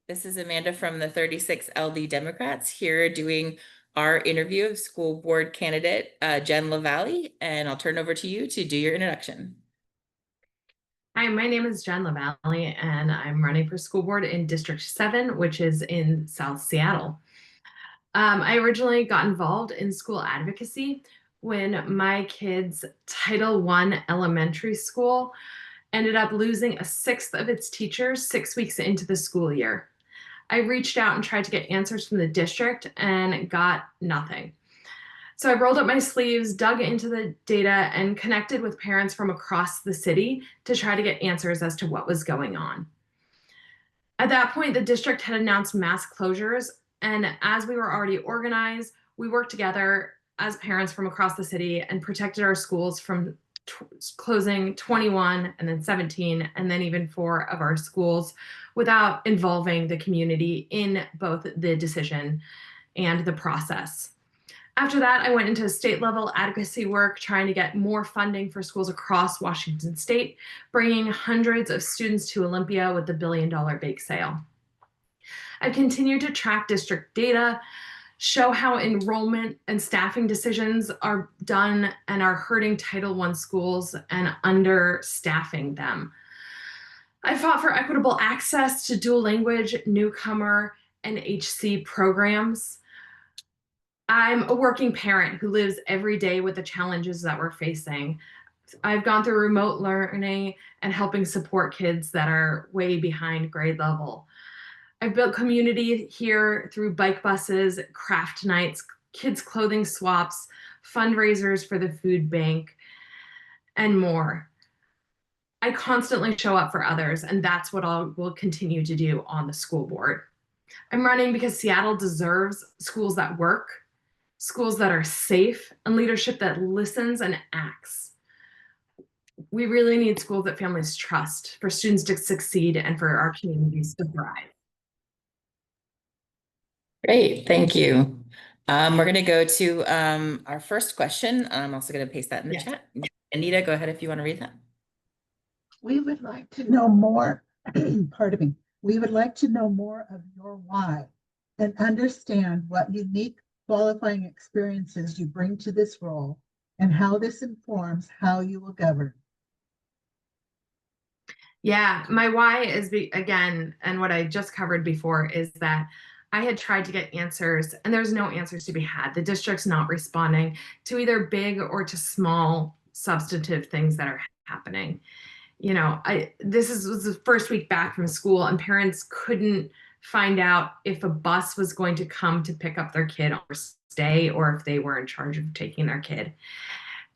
This is Amanda from the 36 LD Democrats here doing our interview of school board candidate Jen LaVallee, and I'll turn over to you to do your introduction. Hi, my name is Jen LaVallee, and I'm running for school board in District 7, which is in South Seattle. I originally got involved in school advocacy when my kids' Title I elementary school ended up losing a sixth of its teachers 6 weeks into the school year. I reached out and tried to get answers from the district and got nothing. So I rolled up my sleeves, dug into the data, and connected with parents from across the city to try to get answers as to what was going on. At that point, the district had announced mass closures, and as we were already organized, we worked together as parents from across the city and protected our schools from closing 21 and then 17 and then even 4 of our schools without involving the community in both the decision and the process. After that, I went into state level advocacy work, trying to get more funding for schools across Washington state, bringing hundreds of students to Olympia with the $1 billion bake sale. I've continued to track district data, show how enrollment and staffing decisions are done and are hurting Title I schools and understaffing them. I fought for equitable access to dual language, newcomer, and HC programs. I'm a working parent who lives every day with the challenges that we're facing. I've gone through remote learning and helping support kids that are way behind grade level. I've built community here through bike buses, craft nights, kids' clothing swaps, fundraisers for the food bank, and more. I constantly show up for others, and that's what I will continue to do on the school board. I'm running because Seattle deserves schools that work, schools that are safe, and leadership that listens and acts. We really need schools that families trust for students to succeed and for our communities to thrive. Great, thank you. We're going to go to our first question. I'm also going to paste that in the chat. Anita, go ahead if you want to read that. We would like to know more, pardon me, we would like to know more of your why and understand what unique qualifying experiences you bring to this role and how this informs how you will govern. Yeah, my why is, again, and what I just covered before is that I had tried to get answers and there's no answers to be had. The district's not responding to either big or to small substantive things that are happening. You know, this was the first week back from school and parents couldn't find out if a bus was going to come to pick up their kid or stay, or if they were in charge of taking their kid.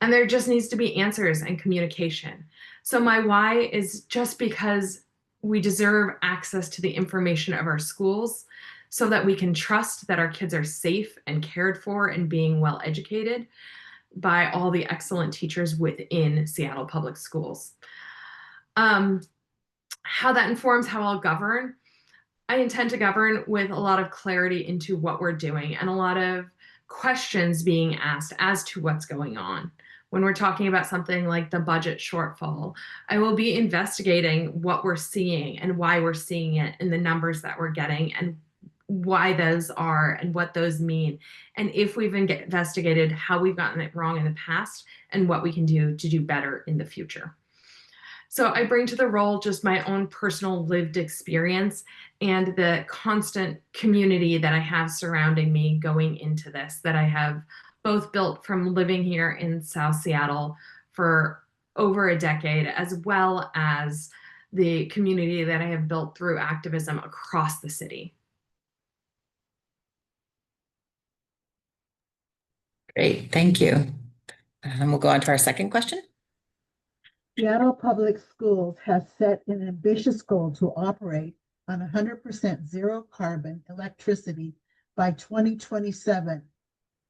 And there just needs to be answers and communication. So my why is just because we deserve access to the information of our schools so that we can trust that our kids are safe and cared for and being well educated by all the excellent teachers within Seattle Public Schools. How that informs how I'll govern. I intend to govern with a lot of clarity into what we're doing and a lot of questions being asked as to what's going on. When we're talking about something like the budget shortfall, I will be investigating what we're seeing and why we're seeing it and the numbers that we're getting and why those are and what those mean. And if we've investigated how we've gotten it wrong in the past and what we can do to do better in the future. So I bring to the role just my own personal lived experience and the constant community that I have surrounding me going into this, that I have both built from living here in South Seattle for over a decade, as well as the community that I have built through activism across the city. Great, thank you. We'll go on to our second question. Seattle Public Schools has set an ambitious goal to operate on 100% zero carbon electricity by 2027,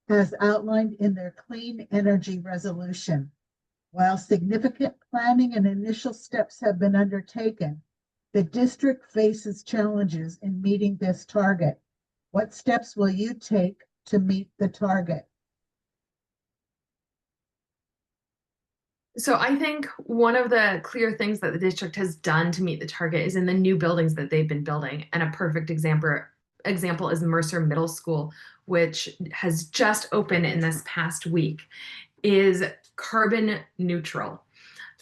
as outlined in their clean energy resolution. While significant planning and initial steps have been undertaken, the district faces challenges in meeting this target. What steps will you take to meet the target? So I think one of the clear things that the district has done to meet the target is in the new buildings that they've been building. And a perfect example is Mercer Middle School, which has just opened in this past week, is carbon neutral.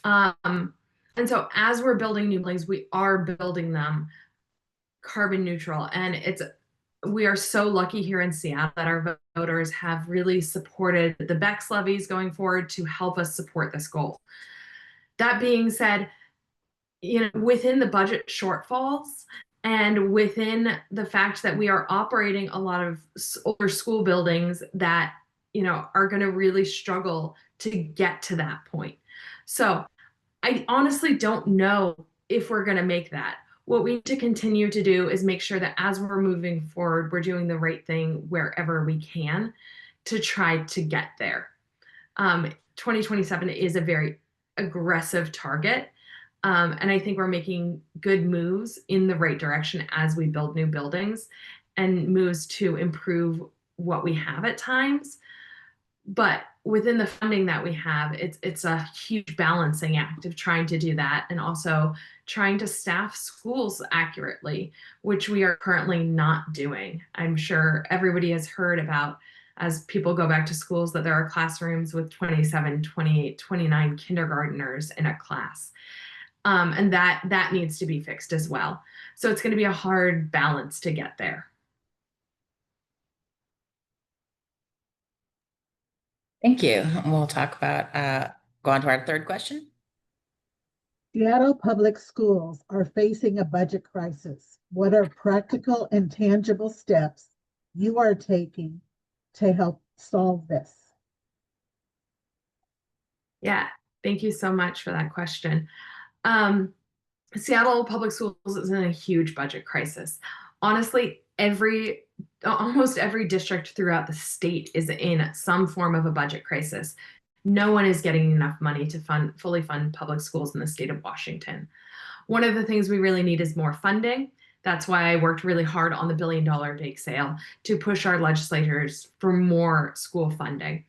And so as we're building new buildings, we are building them carbon neutral. And we are so lucky here in Seattle that our voters have really supported the BEX levies going forward to help us support this goal. That being said, within the budget shortfalls and within the fact that we are operating a lot of older school buildings that, are going to really struggle to get to that point. So I honestly don't know if we're going to make that. What we need to continue to do is make sure that as we're moving forward, we're doing the right thing wherever we can to try to get there. 2027 is a very aggressive target. And I think we're making good moves in the right direction as we build new buildings and moves to improve what we have at times. But within the funding that we have, it's a huge balancing act of trying to do that and also trying to staff schools accurately, which we are currently not doing. I'm sure everybody has heard about, as people go back to schools, that there are classrooms with 27, 28, 29 kindergarteners in a class. And that needs to be fixed as well. So it's going to be a hard balance to get there. Thank you. We'll talk about, go on to our third question. Seattle Public Schools are facing a budget crisis. What are practical and tangible steps you are taking to help solve this? Yeah, thank you so much for that question. Seattle Public Schools is in a huge budget crisis. Honestly, almost every district throughout the state is in some form of a budget crisis. No one is getting enough money to fully fund public schools in the state of Washington. One of the things we really need is more funding. That's why I worked really hard on the $1 billion bake sale to push our legislators for more school funding.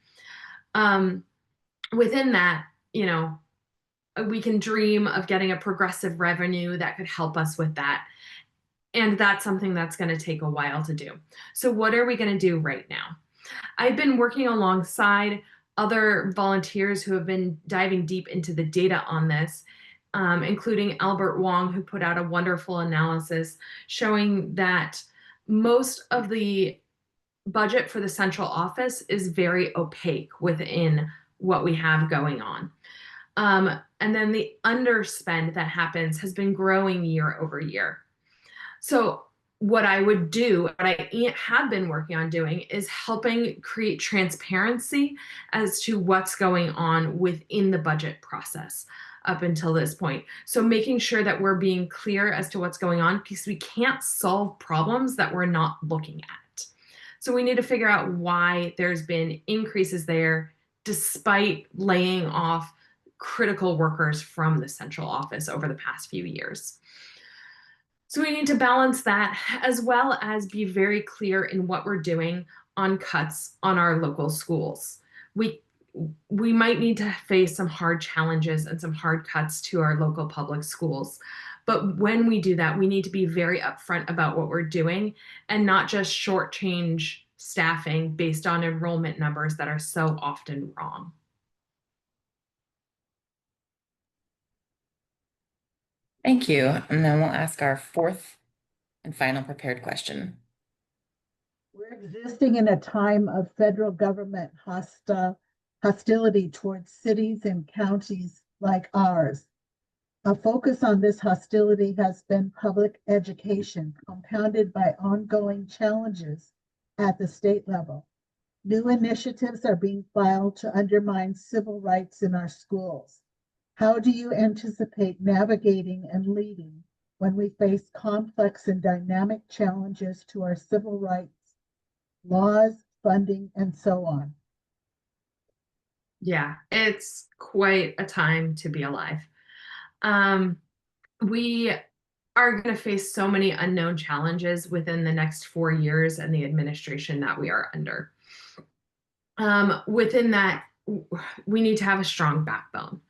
Within that, we can dream of getting a progressive revenue that could help us with that. And that's something that's going to take a while to do. So what are we going to do right now? I've been working alongside other volunteers who have been diving deep into the data on this, including Albert Wong, who put out a wonderful analysis showing that most of the budget for the central office is very opaque within what we have going on. And then the underspend that happens has been growing year over year. So what I would do, what I have been working on doing, is helping create transparency as to what's going on within the budget process up until this point. So making sure that we're being clear as to what's going on, because we can't solve problems that we're not looking at. So we need to figure out why there's been increases there despite laying off critical workers from the central office over the past few years. So we need to balance that, as well as be very clear in what we're doing on cuts on our local schools. We might need to face some hard challenges and some hard cuts to our local public schools. But when we do that, we need to be very upfront about what we're doing and not just shortchange staffing based on enrollment numbers that are so often wrong. Thank you. And then we'll ask our fourth and final prepared question. We're existing in a time of federal government hostility towards cities and counties like ours. A focus on this hostility has been public education, compounded by ongoing challenges at the state level. New initiatives are being filed to undermine civil rights in our schools. How do you anticipate navigating and leading when we face complex and dynamic challenges to our civil rights, laws, funding, and so on? Yeah, it's quite a time to be alive. We are going to face so many unknown challenges within the next 4 years and the administration that we are under. Within that, we need to have a strong backbone.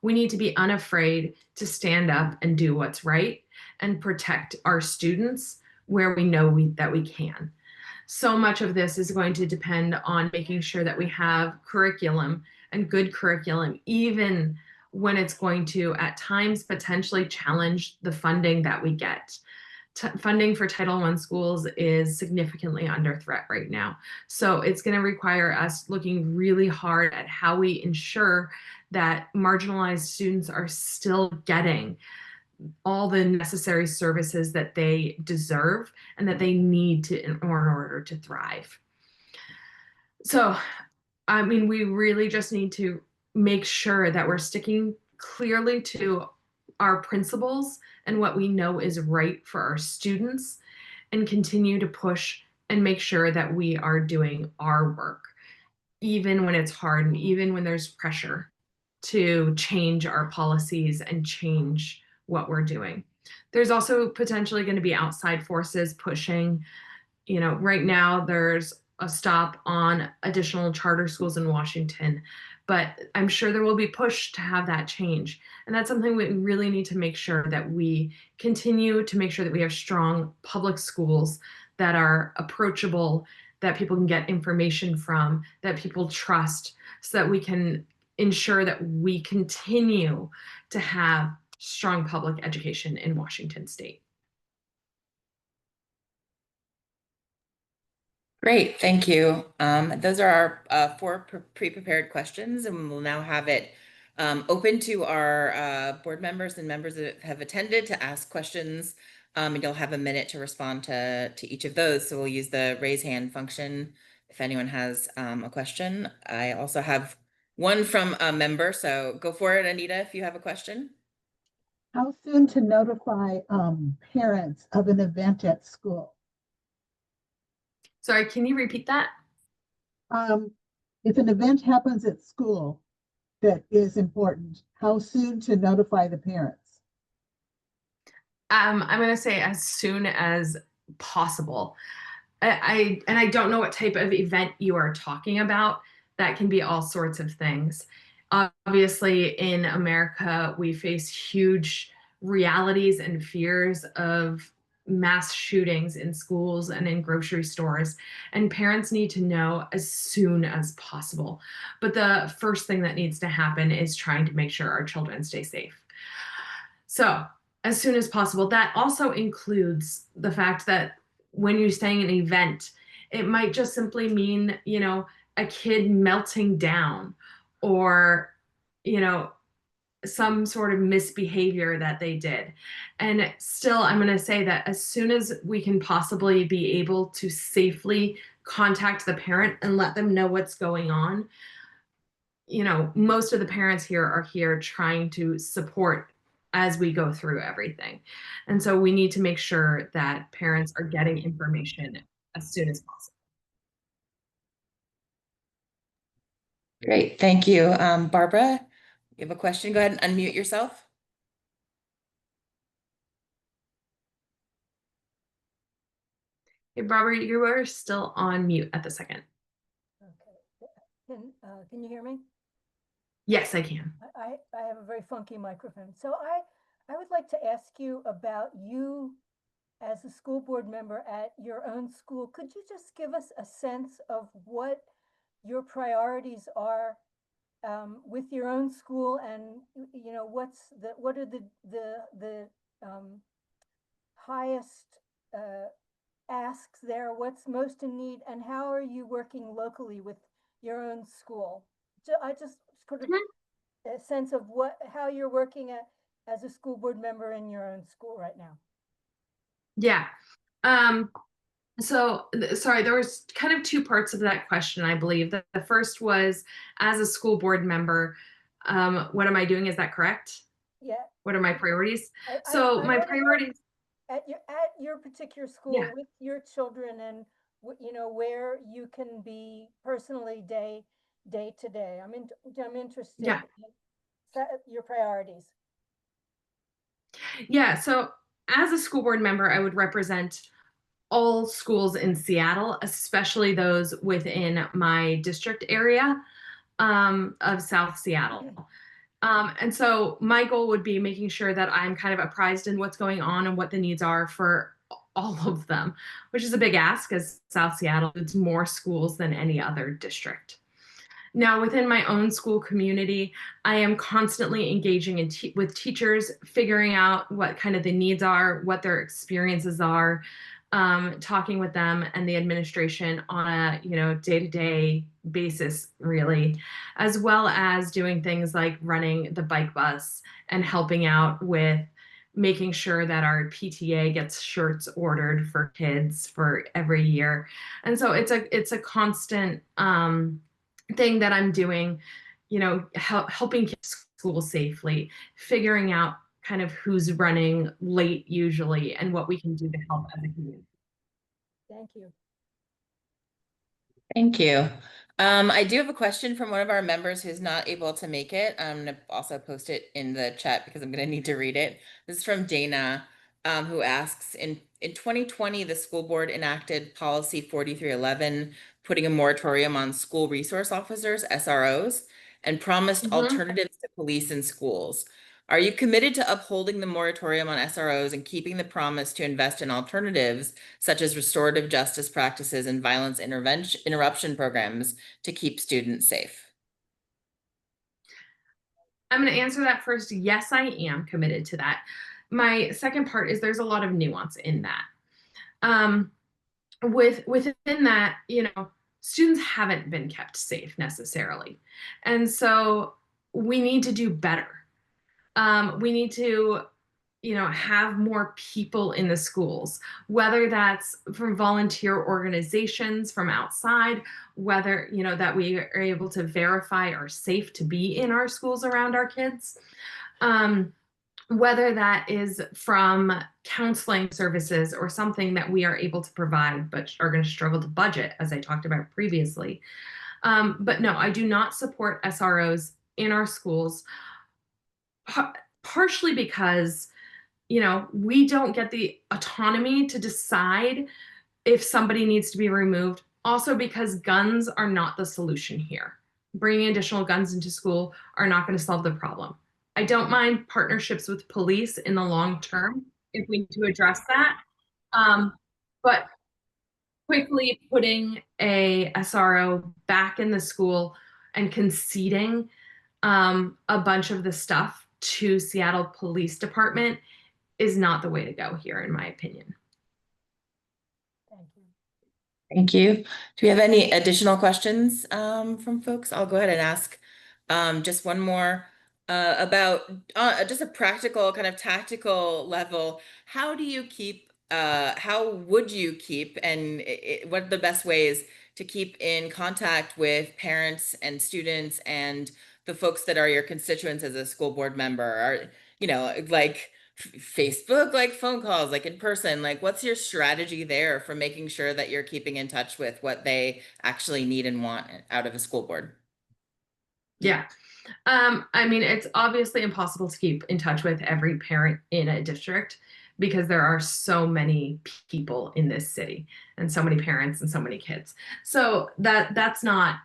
We need to be unafraid to stand up and do what's right and protect our students where we know that we can. So much of this is going to depend on making sure that we have curriculum and good curriculum, even when it's going to, at times, potentially challenge the funding that we get. Funding for Title I schools is significantly under threat right now. So it's going to require us looking really hard at how we ensure that marginalized students are still getting all the necessary services that they deserve and that they need to in order to thrive. So, I mean, we really just need to make sure that we're sticking clearly to our principles and what we know is right for our students, and continue to push and make sure that we are doing our work, even when it's hard and even when there's pressure to change our policies and change what we're doing. There's also potentially going to be outside forces pushing. Right now there's a stop on additional charter schools in Washington, but I'm sure there will be push to have that change. And that's something we really need to make sure that we continue to make sure that we have strong public schools that are approachable, that people can get information from, that people trust, so that we can ensure that we continue to have strong public education in Washington state. Great, thank you. Those are our four pre-prepared questions, and we'll now have it open to our board members and members that have attended to ask questions. And you'll have a minute to respond to each of those. So we'll use the raise hand function if anyone has a question. I also have one from a member, so go for it, Anita, if you have a question. How soon to notify parents of an event at school? Sorry, can you repeat that? If an event happens at school that is important, how soon to notify the parents? I'm going to say as soon as possible. I don't know what type of event you are talking about. That can be all sorts of things. Obviously, in America, we face huge realities and fears of mass shootings in schools and in grocery stores, and parents need to know as soon as possible. But the first thing that needs to happen is trying to make sure our children stay safe. So, as soon as possible. That also includes the fact that when you're saying an event, it might just simply mean, a kid melting down, or, some sort of misbehavior that they did. And still, I'm going to say that as soon as we can possibly be able to safely contact the parent and let them know what's going on, most of the parents here are here trying to support as we go through everything. And so we need to make sure that parents are getting information as soon as possible. Great, thank you. Barbara, you have a question? Go ahead and unmute yourself. Hey, Barbara, you are still on mute at the second. Okay. Can you hear me? Yes, I can. I have a very funky microphone. So I would like to ask you about you as a school board member at your own school. Could you just give us a sense of what your priorities are with your own school, and what are the highest asks there? What's most in need, and how are you working locally with your own school? I just sort of a sense of how you're working as a school board member in your own school right now. Yeah. So sorry, there was kind of two parts of that question, I believe. The first was, as a school board member, what am I doing? Is that correct? Yeah. What are my priorities? My priorities at your particular school, yeah, with your children, and where you can be personally day to day. I'm interested, yeah, in your priorities. Yeah. So as a school board member, I would represent all schools in Seattle, especially those within my district area of South Seattle. And so my goal would be making sure that I'm kind of apprised in what's going on and what the needs are for all of them, which is a big ask as South Seattle needs more schools than any other district. Now, within my own school community, I am constantly engaging with teachers, figuring out what kind of the needs are, what their experiences are, talking with them and the administration on a day-to-day basis, really, as well as doing things like running the bike bus and helping out with making sure that our PTA gets shirts ordered for kids for every year. And so it's a constant thing that I'm doing, helping kids school safely, figuring out kind of who's running late usually and what we can do to help as a community. Thank you. Thank you. I do have a question from one of our members who's not able to make it. I'm gonna also post it in the chat because I'm gonna need to read it. This is from Dana, who asks, in 2020, the school board enacted policy 4311, putting a moratorium on school resource officers, SROs, and promised alternatives to police in schools. Are you committed to upholding the moratorium on SROs and keeping the promise to invest in alternatives, such as restorative justice practices and violence interruption programs to keep students safe? I'm going to answer that first. Yes, I am committed to that. My second part is there's a lot of nuance in that. Within that, students haven't been kept safe necessarily. And so we need to do better. We need to have more people in the schools, whether that's from volunteer organizations from outside, whether, that we are able to verify are safe to be in our schools around our kids. Whether that is from counseling services or something that we are able to provide, but are going to struggle to budget, as I talked about previously. But no, I do not support SROs in our schools, partially because we don't get the autonomy to decide if somebody needs to be removed. Also because guns are not the solution here. Bringing additional guns into school are not going to solve the problem. I don't mind partnerships with police in the long term if we need to address that. But quickly putting a SRO back in the school and conceding a bunch of the stuff to Seattle Police Department is not the way to go here, in my opinion. Thank you. Thank you. Do we have any additional questions from folks? I'll go ahead and ask just one more about just a practical kind of tactical level. How do you keep, how would you keep, and what are the best ways to keep in contact with parents and students and the folks that are your constituents as a school board member? Are, like Facebook, like phone calls, like in person, like what's your strategy there for making sure that you're keeping in touch with what they actually need and want out of a school board? Yeah. I mean, it's obviously impossible to keep in touch with every parent in a district because there are so many people in this city and so many parents and so many kids. So that's not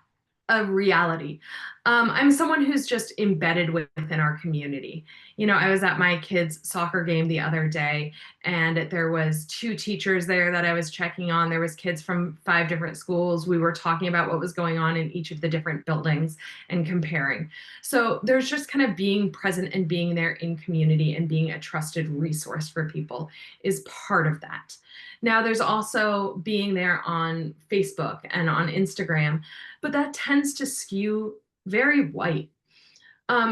a reality. I'm someone who's just embedded within our community. I was at my kids' soccer game the other day, and there was 2 teachers there that I was checking on. There was kids from 5 different schools. We were talking about what was going on in each of the different buildings and comparing. So there's just kind of being present and being there in community and being a trusted resource for people is part of that. Now, there's also being there on Facebook and on Instagram, but that tends to skew very white.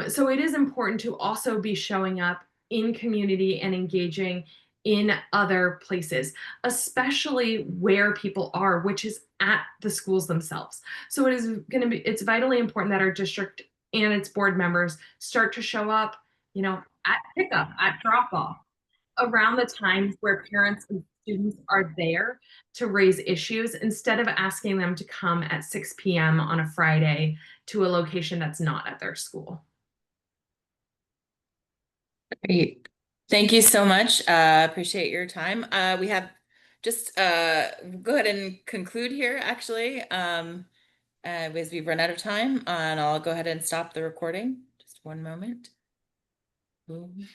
So it is important to also be showing up in community and engaging in other places, especially where people are, which is at the schools themselves. So it's vitally important that our district and its board members start to show up, at pickup, at drop off, around the times where parents and students are there to raise issues instead of asking them to come at 6 p.m. on a Friday to a location that's not at their school. Great. Thank you so much. Appreciate your time. We have just go ahead and conclude here actually, as we've run out of time, and I'll go ahead and stop the recording. Just Just one moment. Boom.